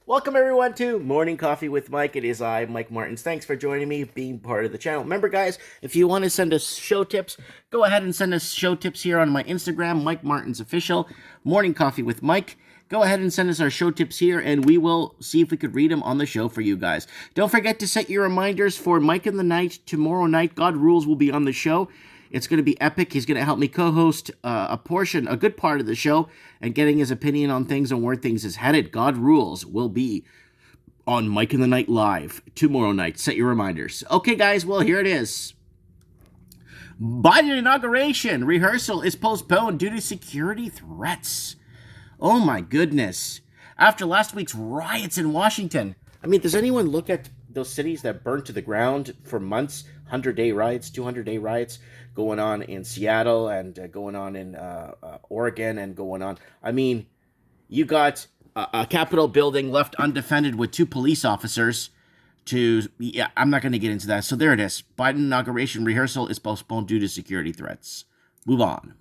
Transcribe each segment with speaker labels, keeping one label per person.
Speaker 1: Welcome everyone to Morning Coffee with Mike. It is I, Mike Martins. Thanks for joining me, being part of the channel. Remember guys, if you want to send us show tips, go ahead and send us show tips here on my Instagram, Mike Martins Official, Morning Coffee with Mike. Go ahead and send us our show tips here, and we will see if we could read them on the show for you guys. Don't forget to set your reminders for Mike in the Night tomorrow night. God Rules will be on the show. It's going to be epic. He's going to help me co-host a good part of the show, and getting his opinion on things and where things is headed. God Rules will be on Mike in the Night Live tomorrow night. Set your reminders. Okay, guys, well, here it is. Biden inauguration rehearsal is postponed due to security threats. Oh, my goodness. After last week's riots in Washington. I mean, does anyone look at those cities that burned to the ground for months? 100-day riots, 200-day riots going on in Seattle and going on in Oregon and going on. I mean, you got a Capitol building left undefended with 2 police officers I'm not going to get into that. So there it is. Biden inauguration rehearsal is postponed due to security threats. Move on.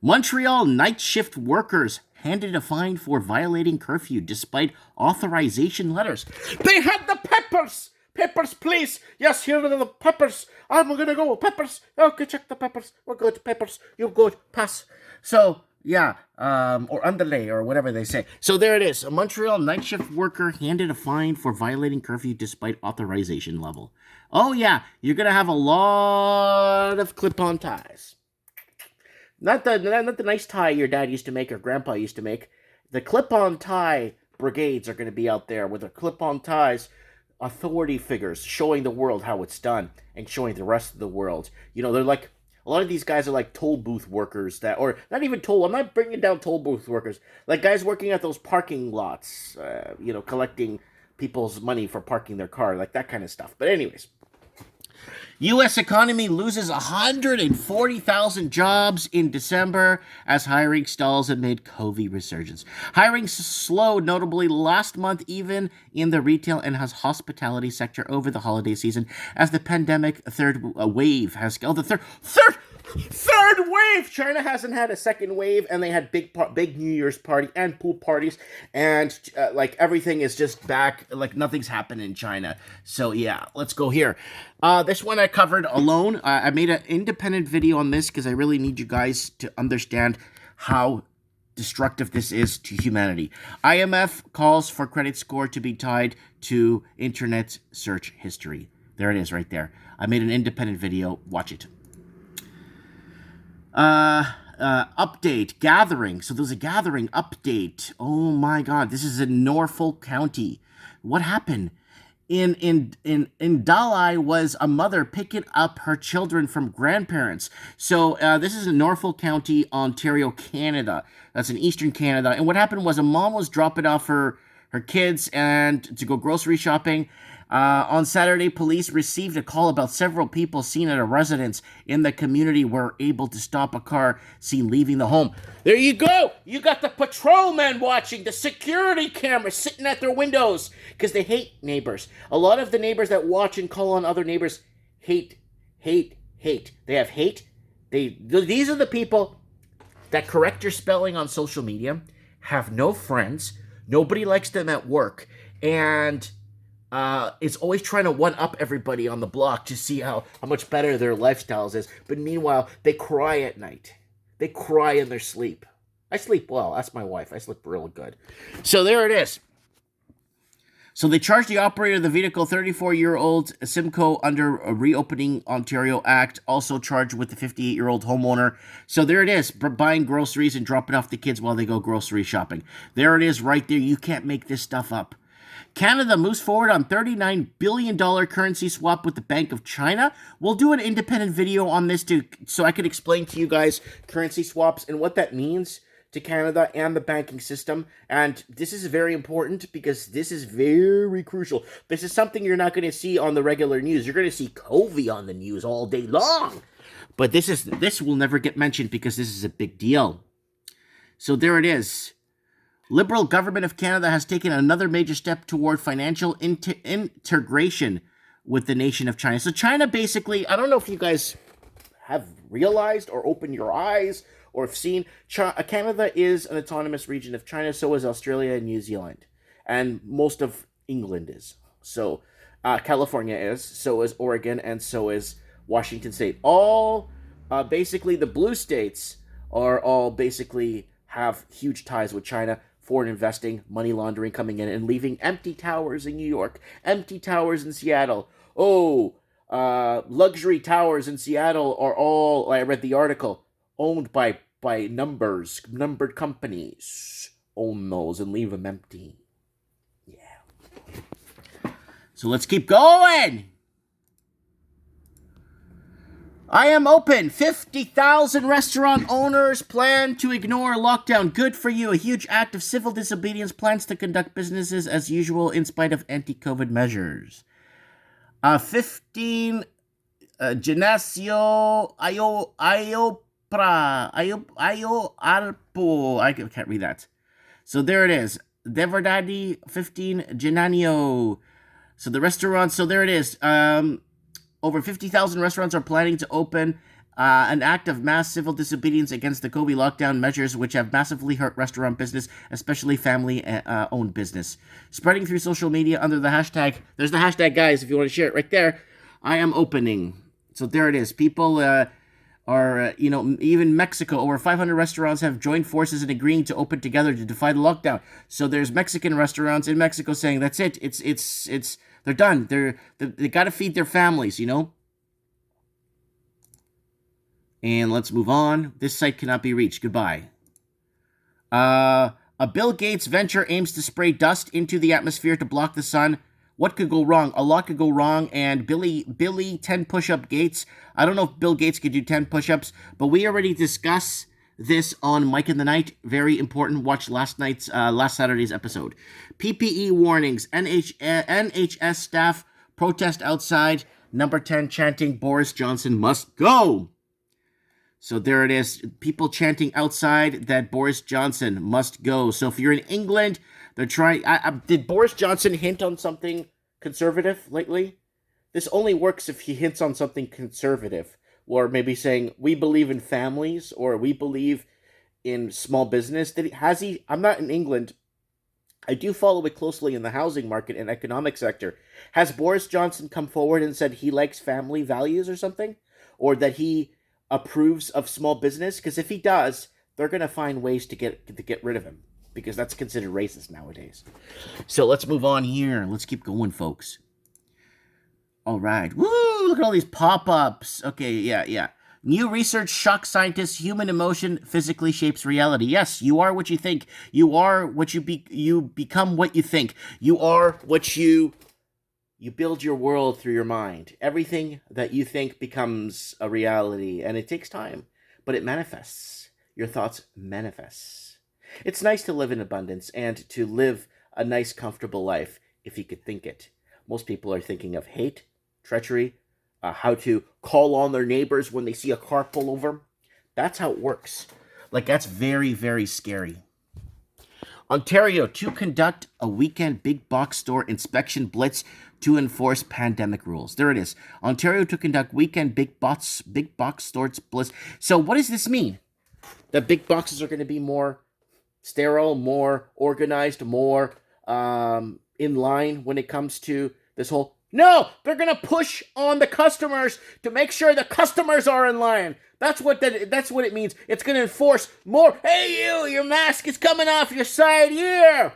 Speaker 1: Montreal night shift workers handed a fine for violating curfew despite authorization letters. They had the peppers! Peppers, please! Yes, here are the peppers. I'm gonna go. Peppers. Okay, check the peppers. We're good. Peppers. You're good. Pass. So, yeah. Or underlay, or whatever they say. So there it is. A Montreal night shift worker handed a fine for violating curfew despite authorization level. Oh, yeah. You're gonna have a lot of clip-on ties. Not the nice tie your dad used to make or grandpa used to make. The clip-on tie brigades are going to be out there with their clip-on ties, authority figures showing the world how it's done and showing the rest of the world. You know, they're like, a lot of these guys are like toll booth workers or not even toll, I'm not bringing down toll booth workers, like guys working at those parking lots, collecting people's money for parking their car, like that kind of stuff. But anyways. U.S. economy loses 140,000 jobs in December as hiring stalls amid COVID resurgence. Hiring slowed notably last month, even in the retail and hospitality sector over the holiday season, as the pandemic third wave has... Oh, the third wave! China hasn't had a second wave, and they had big New Year's party and pool parties, and everything is just back, like nothing's happened in China. So yeah, let's go here. This one I covered alone. I made an independent video on this because I really need you guys to understand how destructive this is to humanity. IMF calls for credit score to be tied to internet search history. There it is right there. I made an independent video. Watch it. Update, gathering. So there's a gathering update. Oh my God, this is in Norfolk County. What happened? In Dalai was a mother picking up her children from grandparents. So this is in Norfolk County, Ontario, Canada. That's in Eastern Canada. And what happened was a mom was dropping off her kids and to go grocery shopping. On Saturday, police received a call about several people seen at a residence in the community were able to stop a car seen leaving the home. There you go! You got the patrolmen watching, the security cameras sitting at their windows, because they hate neighbors. A lot of the neighbors that watch and call on other neighbors hate. They have hate. These are the people that correct your spelling on social media, have no friends, nobody likes them at work, and... is always trying to one-up everybody on the block to see how much better their lifestyles is. But meanwhile, they cry at night. They cry in their sleep. I sleep well. That's my wife. I sleep real good. So there it is. So they charged the operator of the vehicle, 34-year-old Simcoe, under a Reopening Ontario Act, also charged with the 58-year-old homeowner. So there it is, buying groceries and dropping off the kids while they go grocery shopping. There it is right there. You can't make this stuff up. Canada moves forward on $39 billion currency swap with the Bank of China. We'll do an independent video on this so I can explain to you guys currency swaps and what that means to Canada and the banking system. And this is very important because this is very crucial. This is something you're not going to see on the regular news. You're going to see COVID on the news all day long. But this will never get mentioned because this is a big deal. So there it is. Liberal government of Canada has taken another major step toward financial integration with the nation of China. So China basically, I don't know if you guys have realized or opened your eyes or have seen, Canada is an autonomous region of China, so is Australia and New Zealand. and most of England is. So California is, so is Oregon, and so is Washington State. All basically the blue states are all basically have huge ties with China, foreign investing, money laundering coming in, and leaving empty towers in New York, empty towers in Seattle. Oh, luxury towers in Seattle are all, I read the article, owned by numbered companies. Own those and leave them empty. Yeah. So let's keep going. I am open. 50,000 restaurant owners plan to ignore lockdown. Good for you. A huge act of civil disobedience plans to conduct businesses as usual in spite of anti-COVID measures. 15 Gimnasio Arpo. I can't read that. So there it is. Deverdadi 15 Genanio. So the restaurants, so there it is. Over 50,000 restaurants are planning to open, an act of mass civil disobedience against the COVID lockdown measures, which have massively hurt restaurant business, especially family-owned business. Spreading through social media under the hashtag, there's the hashtag, guys, if you want to share it right there, I am opening. So there it is. People are, even Mexico, over 500 restaurants have joined forces in agreeing to open together to defy the lockdown. So there's Mexican restaurants in Mexico saying, that's it, it's they're done. They got to feed their families, And let's move on. This site cannot be reached. Goodbye. A Bill Gates venture aims to spray dust into the atmosphere to block the sun. What could go wrong? A lot could go wrong. And Billy 10 push-up Gates. I don't know if Bill Gates could do 10 push-ups, but we already discussed this on Mike in the Night. Very important. Watch last Saturday's episode. PPE warnings. NHS staff protest outside. Number 10 chanting Boris Johnson must go. So there it is. People chanting outside that Boris Johnson must go. So if you're in England, they're trying. Did Boris Johnson hint on something conservative lately? This only works if he hints on something conservative. Or maybe saying, we believe in families, or we believe in small business. Has he? I'm not in England. I do follow it closely in the housing market and economic sector. Has Boris Johnson come forward and said he likes family values or something? Or that he approves of small business? Because if he does, they're going to find ways to get rid of him. Because that's considered racist nowadays. So let's move on here. Let's keep going, folks. All right. Woo! Look at all these pop-ups. Okay, yeah. New research shocks scientists. Human emotion physically shapes reality. Yes, you are what you think. You are what you become what you think. You are what you build your world through your mind. Everything that you think becomes a reality, and it takes time, but it manifests. Your thoughts manifest. It's nice to live in abundance and to live a nice, comfortable life if you could think it. Most people are thinking of hate, treachery, how to call on their neighbors when they see a car pull over them. That's how it works. That's very, very scary. Ontario to conduct a weekend big box store inspection blitz to enforce pandemic rules. There it is. Ontario to conduct weekend big box stores blitz. So what does this mean? That big boxes are going to be more sterile, more organized, more in line when it comes to this whole... No, they're going to push on the customers to make sure the customers are in line. That's what it means. It's going to enforce more. Hey, your mask is coming off your side ear.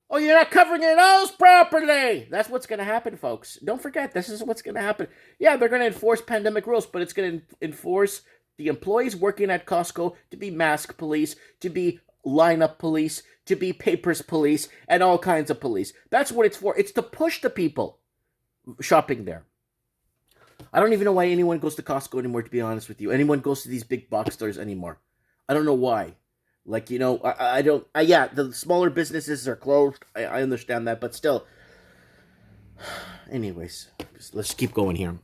Speaker 1: Oh, you're not covering your nose properly. That's what's going to happen, folks. Don't forget, this is what's going to happen. Yeah, they're going to enforce pandemic rules, but it's going to enforce the employees working at Costco to be mask police, to be lineup police, to be papers police, and all kinds of police. That's what it's for. It's to push the people shopping there. I don't even know why anyone goes to Costco anymore, to be honest with you. Anyone goes to these big box stores anymore. I don't know why. I don't... yeah, the smaller businesses are closed. I understand that, but still. Anyways, let's keep going here.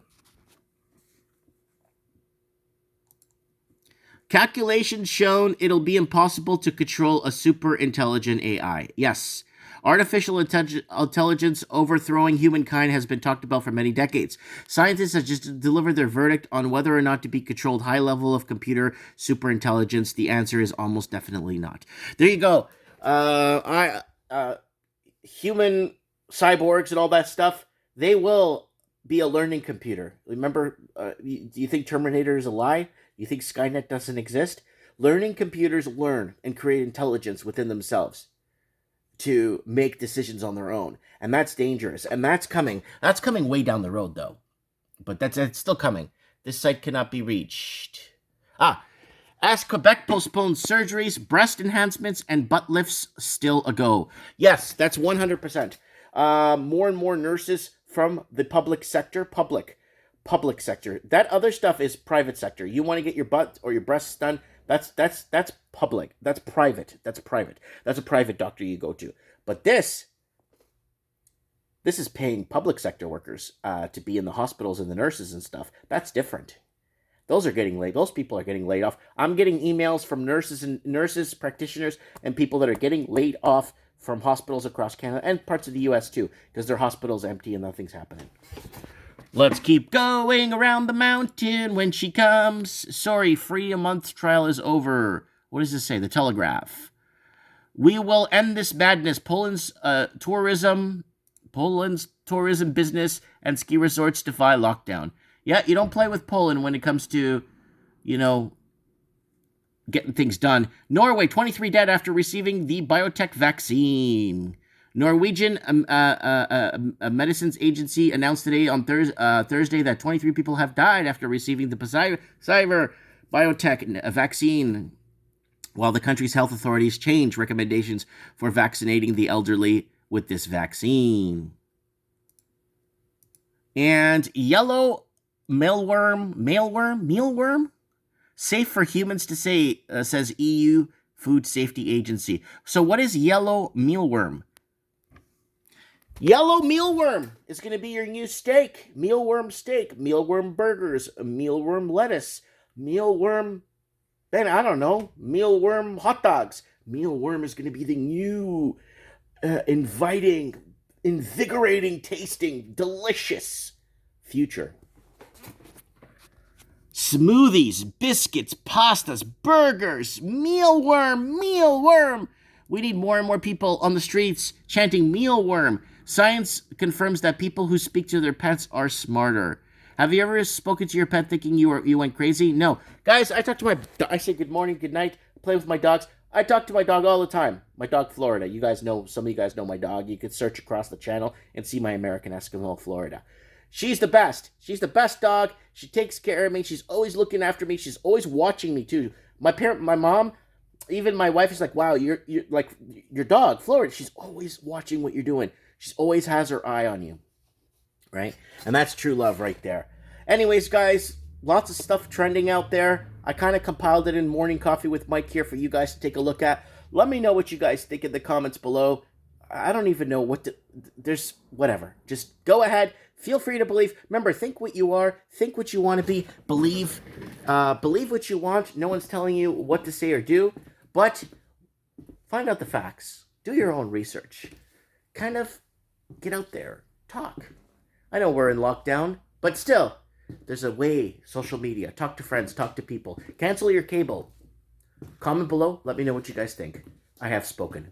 Speaker 1: Calculations shown it'll be impossible to control a super intelligent AI. Yes. Artificial intelligence overthrowing humankind has been talked about for many decades. Scientists have just delivered their verdict on whether or not to be controlled high level of computer superintelligence. The answer is almost definitely not. There you go. human cyborgs and all that stuff, they will be a learning computer. Remember, do you think Terminator is a lie? You think Skynet doesn't exist? Learning computers learn and create intelligence within themselves to make decisions on their own. And that's dangerous. And that's coming. That's coming way down the road, though. But that's still coming. This site cannot be reached. As Quebec postpones surgeries, breast enhancements, and butt lifts still a go. Yes, that's 100%. More and more nurses from the public sector, public sector. That other stuff is private sector. You want to get your butt or your breasts done, that's public. That's private. That's a private doctor you go to. But this is paying public sector workers to be in the hospitals and the nurses and stuff. That's different. Those are getting laid. Those people are getting laid off. I'm getting emails from nurses, practitioners, and people that are getting laid off from hospitals across Canada and parts of the U.S. too, because their hospital's empty and nothing's happening. Let's keep going around the mountain when she comes. Sorry, free a month trial is over. What does this say? The Telegraph. We will end this madness. Poland's tourism business and ski resorts defy lockdown. Yeah, you don't play with Poland when it comes to, getting things done. Norway, 23 dead after receiving the biotech vaccine. Norwegian medicines agency announced today on Thursday that 23 people have died after receiving the biotech vaccine, while the country's health authorities changed recommendations for vaccinating the elderly with this vaccine. And yellow mealworm, safe for humans to say, says EU Food Safety Agency. So what is yellow mealworm? Yellow mealworm is going to be your new steak. Mealworm steak, mealworm burgers, mealworm lettuce, mealworm, mealworm hot dogs. Mealworm is going to be the new, inviting, invigorating, tasting, delicious future. Smoothies, biscuits, pastas, burgers, mealworm. We need more and more people on the streets chanting mealworm. Science confirms that people who speak to their pets are smarter. Have you ever spoken to your pet thinking you went crazy? No. Guys, I say good morning, good night, play with my dogs. I talk to my dog all the time. My dog, Florida. Some of you guys know my dog. You could search across the channel and see my American Eskimo, Florida. She's the best. She's the best dog. She takes care of me. She's always looking after me. She's always watching me too. My mom, even my wife is like, wow, you're like your dog, Florida. She's always watching what you're doing. She always has her eye on you, right? And that's true love right there. Anyways, guys, lots of stuff trending out there. I kind of compiled it in Morning Coffee with Mike here for you guys to take a look at. Let me know what you guys think in the comments below. I don't even know there's whatever. Just go ahead. Feel free to believe. Remember, think what you are. Think what you want to be. Believe what you want. No one's telling you what to say or do. But find out the facts. Do your own research. Kind of get out there. Talk. I know we're in lockdown, but still, there's a way. Social media. Talk to friends. Talk to people. Cancel your cable. Comment below. Let me know what you guys think. I have spoken.